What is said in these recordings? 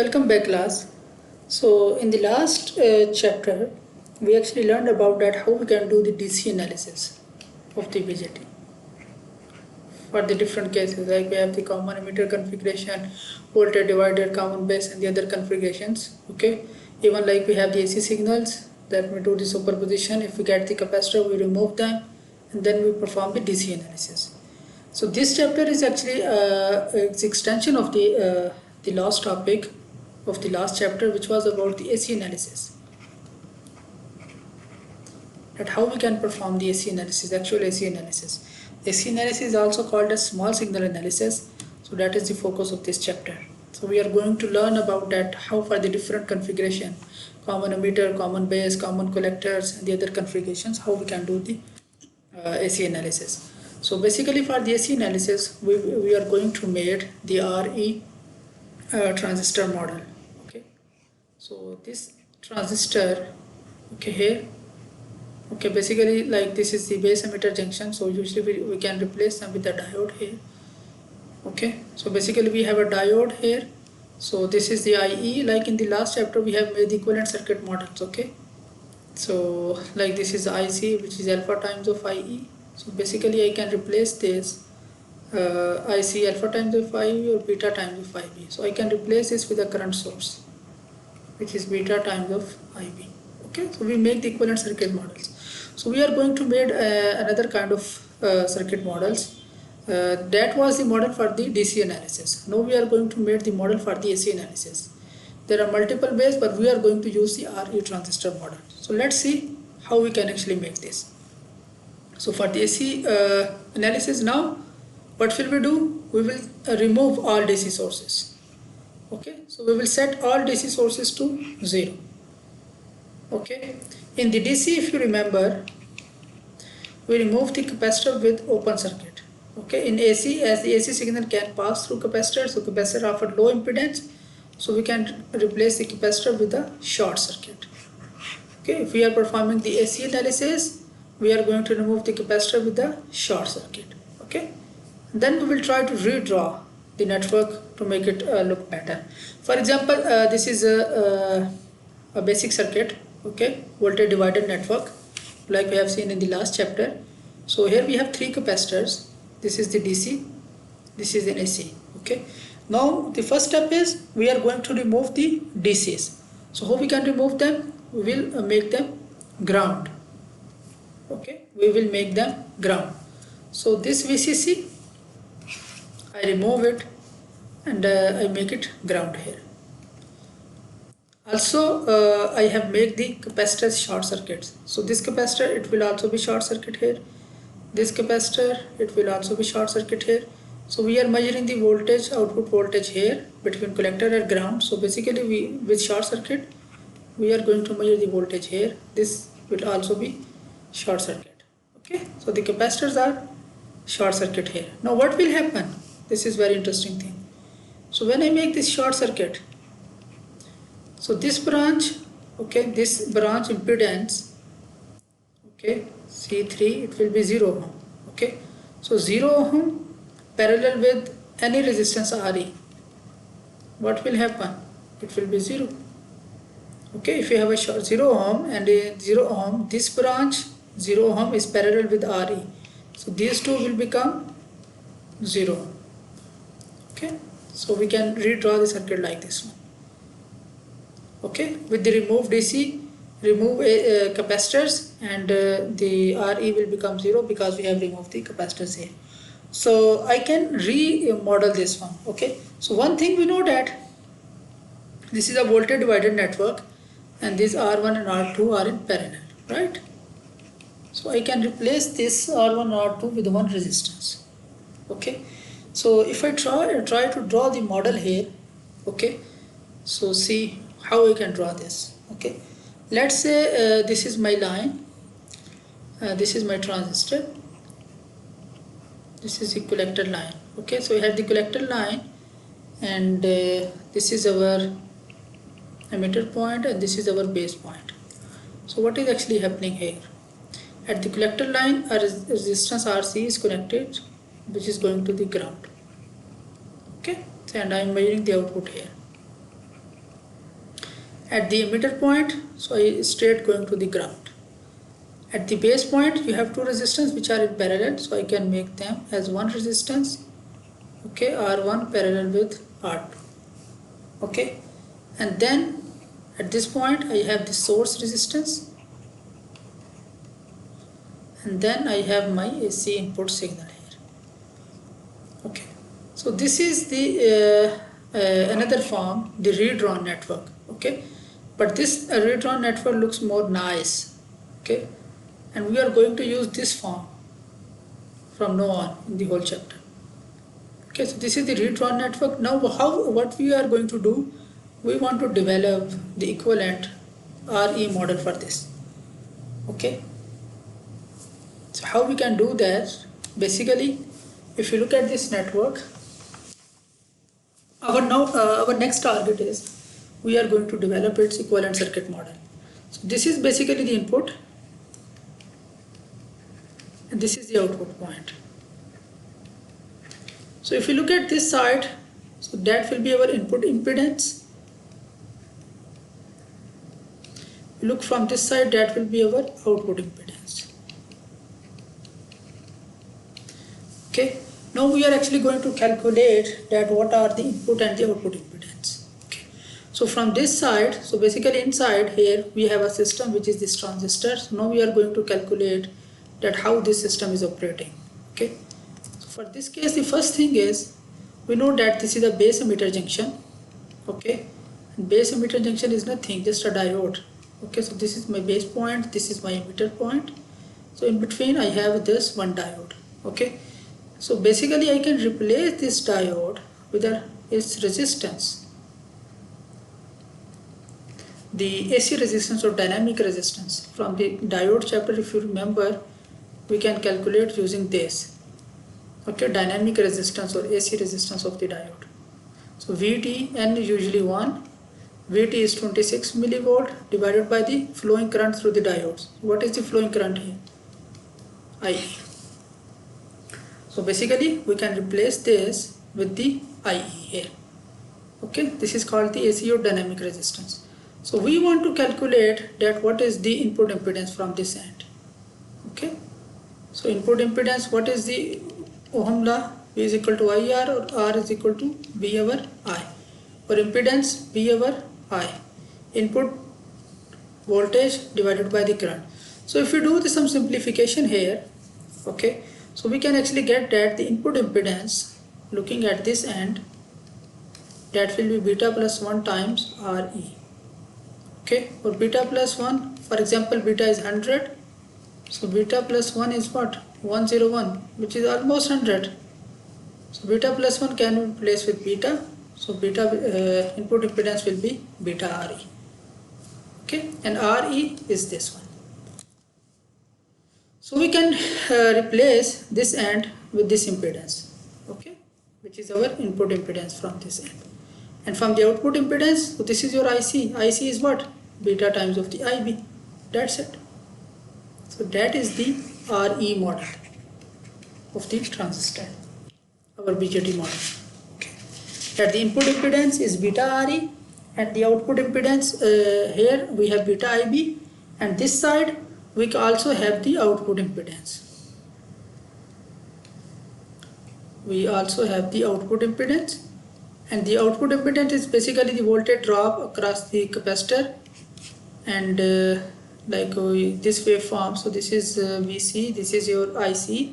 Welcome back, class. So in the last chapter, we actually learned about that how we can do the DC analysis of the BJT for the different cases. Like we have the common emitter configuration, voltage divider, common base, and the other configurations. Okay, even like we have the AC signals that we do the superposition. If we get the capacitor, we remove them, and then we perform the DC analysis. So this chapter is actually it's extension of the last topic of the last chapter, which was about the AC analysis. That how we can perform the AC analysis, actual AC analysis. AC analysis is also called as small signal analysis. So that is the focus of this chapter. So we are going to learn about that how for the different configuration, common emitter, common base, common collectors, and the other configurations, how we can do the AC analysis. So basically for the AC analysis, we are going to make the RE transistor model. Okay, so this transistor, okay, here, okay, basically like this is the base emitter junction, so usually we can replace them with the diode here. Okay, so basically we have a diode here, so this is the IE. Like in the last chapter we have made the equivalent circuit models. Okay, so like this is IC, which is alpha times of IE. So basically I can replace this IC alpha times of IE or beta times of IB. So I can replace this with a current source, which is beta times of IB. Okay, so we make the equivalent circuit models. So we are going to make another kind of circuit models. That was the model for the DC analysis. Now we are going to make the model for the AC analysis. There are multiple ways, but we are going to use the RE transistor model. So let's see how we can actually make this. So for the AC analysis now, what will we do? We will remove all DC sources. Okay, so we will set all DC sources to 0. Okay, in the DC, if you remember, we remove the capacitor with open circuit. Okay, in AC, as the AC signal can pass through capacitor, so capacitor offer low impedance, so we can replace the capacitor with a short circuit. Okay, if we are performing the AC analysis, we are going to remove the capacitor with the short circuit. Okay, then we will try to redraw the network to make it look better. For example, this is a basic circuit. Okay, voltage divided network, like we have seen in the last chapter. So here we have 3 capacitors. This is the DC, this is the AC. Okay, now the first step is we are going to remove the DCs. So how we can remove them? We will make them ground. Okay, we will make them ground. So this VCC, I remove it and I make it ground here. Also I have made the capacitors short circuits. So this capacitor, it will also be short circuit here. This capacitor, it will also be short circuit here. So we are measuring the voltage, output voltage here between collector and ground. So basically we, with short circuit, we are going to measure the voltage here. This will also be short circuit. Okay, so the capacitors are short circuit here. Now what will happen? This is very interesting thing. So when I make this short circuit, so this branch, okay, this branch impedance, okay, C3, it will be 0 ohm. Okay, so 0 ohm parallel with any resistance RE, what will happen? It will be 0. Okay, if you have a short 0 ohm and a 0 ohm, this branch 0 ohm is parallel with RE, so these two will become 0. Okay, so we can redraw the circuit like this one. Okay, with the remove DC, remove capacitors, and the RE will become 0 because we have removed the capacitors here. So I can remodel this one. Okay, so one thing we know that this is a voltage divided network and these R1 and R2 are in parallel, right? So I can replace this R1 and R2 with one resistance. Okay, so if I try to draw the model here, okay, so see how I can draw this. Okay, let's say this is my line, this is my transistor, this is the collector line. Okay, so we have the collector line and this is our emitter point and this is our base point. So what is actually happening here? At the collector line, a resistance RC is connected, which is going to the ground. Okay, and I am measuring the output here. At the emitter point, so I straight going to the ground. At the base point, you have two resistors which are in parallel, so I can make them as one resistance, okay, R1 parallel with R2, okay. And then at this point I have the source resistance, and then I have my AC input signal here, okay. So this is the another form, the redrawn network, okay. But this redrawn network looks more nice, okay, and we are going to use this form from now on in the whole chapter. Okay, so this is the redrawn network. Now what we are going to do, we want to develop the equivalent RE model for this, okay. So how we can do that? Basically, if you look at this network, our next target is we are going to develop its equivalent circuit model. So this is basically the input and this is the output point. So if you look at this side, so that will be our input impedance. You look from this side, that will be our output impedance. Okay, now we are actually going to calculate that what are the input and the output impedance. Okay, so from this side, so basically inside here we have a system which is this transistor. So now we are going to calculate that how this system is operating. Okay, so for this case, the first thing is we know that this is a base emitter junction. Okay, and base emitter junction is nothing, just a diode. Okay, so this is my base point, this is my emitter point. So in between I have this one diode. Okay, so basically I can replace this diode with its resistance, the AC resistance or dynamic resistance. From the diode chapter, if you remember, we can calculate using this, okay, dynamic resistance or AC resistance of the diode. So VTN is usually 1, VT is 26 millivolt divided by the flowing current through the diodes. What is the flowing current here? IE. So basically we can replace this with the IE here. Okay, this is called the AC or dynamic resistance. So we want to calculate that what is the input impedance from this end. Okay, so input impedance, what is the Ohm law? V is equal to IR or R is equal to V over I, or impedance V over I, input voltage divided by the current. So if you do some simplification here, okay, so we can actually get that the input impedance looking at this end, that will be beta plus 1 times RE. Okay, or beta plus 1, for example beta is 100, so beta plus 1 is what? 101, which is almost 100. So beta plus 1 can be replaced with beta, so beta input impedance will be beta RE. Okay, and RE is this one. So we can replace this end with this impedance, okay, which is our input impedance from this end. And from the output impedance, so this is your IC. IC is what? Beta times of the IB. That's it. So that is the RE model of the transistor, our BJT model. Okay. That the input impedance is beta RE and the output impedance here we have beta IB, and this side we also have the output impedance. We also have the output impedance, and the output impedance is basically the voltage drop across the capacitor, and this waveform. So this is VC, this is your IC.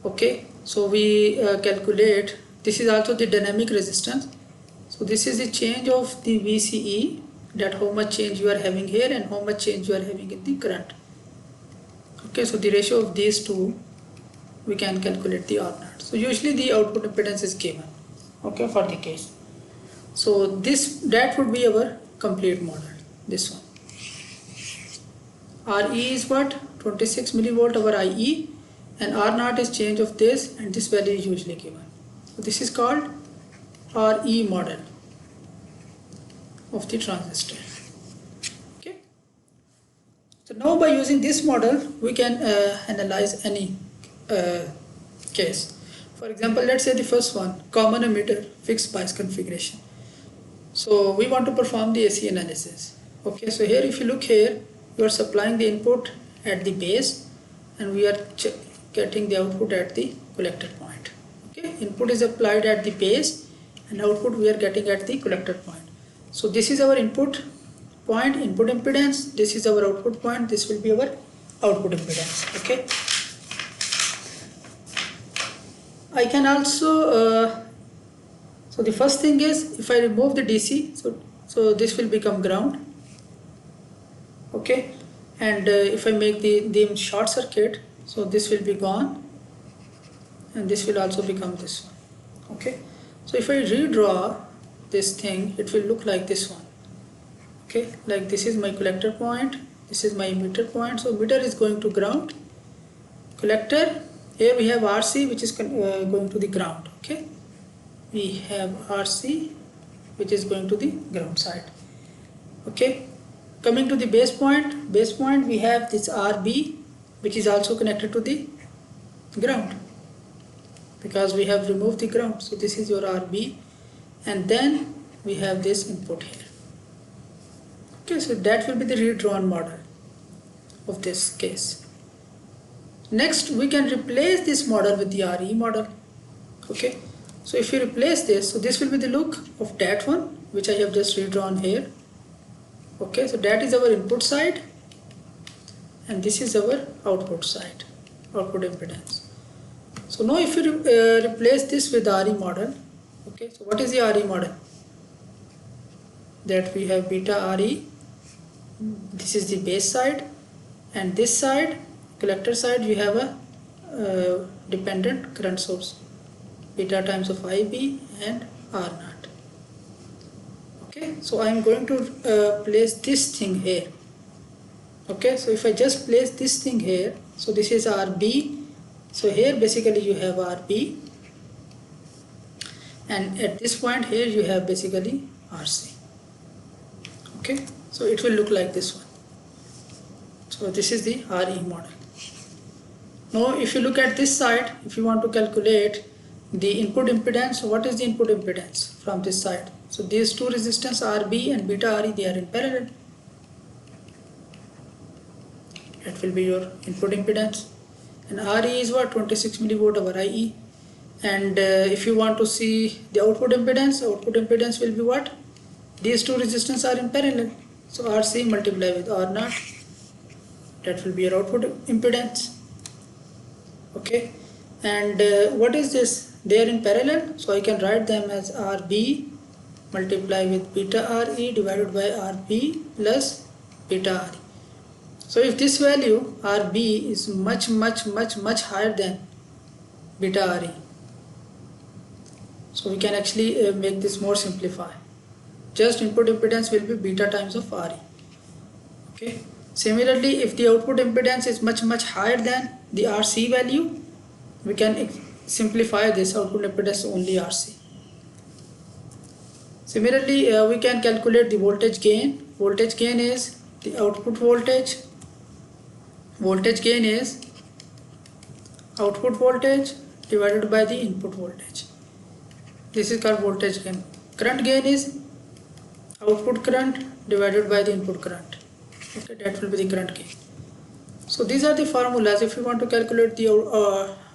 Okay, so we calculate, this is also the dynamic resistance. So this is the change of the VCE, that how much change you are having here and how much change you are having in the current. Okay, so the ratio of these two, we can calculate the R0. So usually the output impedance is given, okay, for the case. So that would be our complete model, this one. RE is what? 26 millivolt over IE, and R0 is change of this, and this value is usually given. So this is called RE model of the transistor. Okay. So now by using this model, we can analyze any case. For example, let's say the first one, common emitter fixed bias configuration. So we want to perform the AC analysis. Okay, so here if you look here, you are supplying the input at the base and we are getting the output at the collector point. Okay, input is applied at the base and output we are getting at the collector point. So this is our input point, input impedance, this is our output point, this will be our output impedance. Okay, I can also so the first thing is, if I remove the DC, so this will become ground. Okay, and if I make the short circuit, so this will be gone and this will also become this one. Okay, so if I redraw this thing, it will look like this one. Okay, like this is my collector point, this is my emitter point. So emitter is going to ground, collector, here we have RC which is going to the ground. Okay, we have RC which is going to the ground side. Okay, coming to the base point we have this RB which is also connected to the ground because we have removed the ground. So this is your RB and then we have this input here. Okay, so that will be the redrawn model of this case. Next we can replace this model with the RE model. Okay, so if you replace this, so this will be the look of that one which I have just redrawn here. Okay, so that is our input side and this is our output side, output impedance. So now if you replace this with the RE model, okay, so what is the RE model? That we have beta RE, this is the base side, and this side, collector side, we have a dependent current source, beta times of IB and R naught. Okay, so I am going to place this thing here. Okay, so if I just place this thing here, so this is RB, so here basically you have RB and at this point here you have basically RC. Okay, so it will look like this one. So this is the RE model. Now if you look at this side, if you want to calculate the input impedance, so what is the input impedance from this side? So these two resistance RB and beta RE, they are in parallel. That will be your input impedance. And RE is what? 26 millivolt over IE. And if you want to see the output impedance will be what? These two resistance are in parallel. So RC multiply with R naught. That will be your output impedance. Okay. And what is this? They are in parallel. So I can write them as RB multiply with beta RE divided by RB plus beta RE. So if this value RB is much higher than beta RE, so we can actually make this more simplified. Just input impedance will be beta times of RE. Okay. Similarly, if the output impedance is much higher than the RC value, we can simplify this output impedance only RC. Similarly, we can calculate the voltage gain. Voltage gain is the output voltage. Voltage gain is output voltage divided by the input voltage. This is called voltage gain. Current gain is output current divided by the input current. Okay, that will be the current gain. So these are the formulas. If you want to calculate the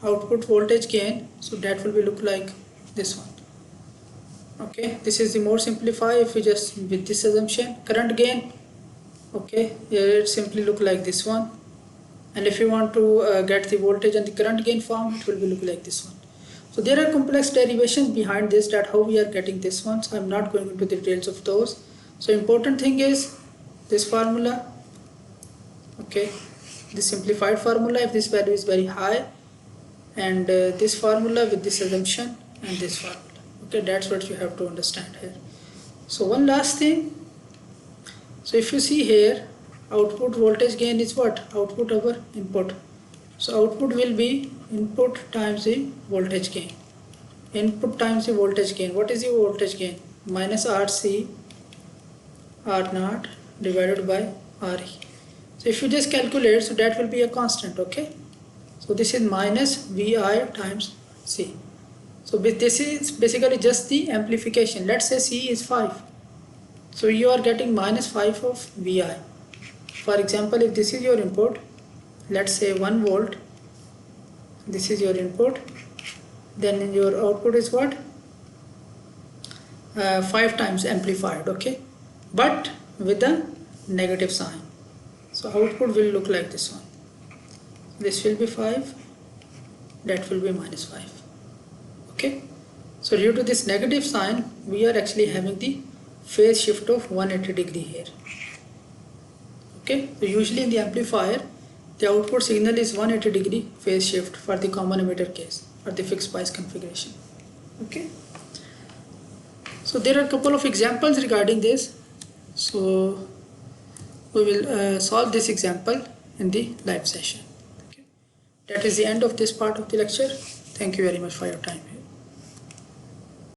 output voltage gain, so that will be look like this one. Okay, this is the more simplified if we just with this assumption. Current gain, okay, here it simply look like this one. And if you want to get the voltage and the current gain form, it will be look like this one. So there are complex derivations behind this, that how we are getting this one. So I am not going into the details of those. So important thing is this formula. Okay, the simplified formula if this value is very high, and this formula with this assumption and this formula. Okay, that's what you have to understand here. So one last thing. So if you see here, output voltage gain is what? Output over input. So output will be input times the voltage gain. Input times the voltage gain. What is the voltage gain? Minus RC R naught divided by RE. So if you just calculate, so that will be a constant. Okay. So this is minus VI times C. So this is basically just the amplification. Let's say C is 5. So you are getting -5 of Vi. For example, if this is your input, let's say 1 volt, this is your input, then your output is what? 5 times amplified, okay, but with a negative sign. So output will look like this one. This will be 5, that will be -5, okay. So due to this negative sign, we are actually having the phase shift of 180 degree here, okay. So usually in the amplifier, the output signal is 180 degree phase shift for the common emitter case, for the fixed bias configuration, okay. So there are a couple of examples regarding this. So we will solve this example in the live session. Okay. That is the end of this part of the lecture. Thank you very much for your time.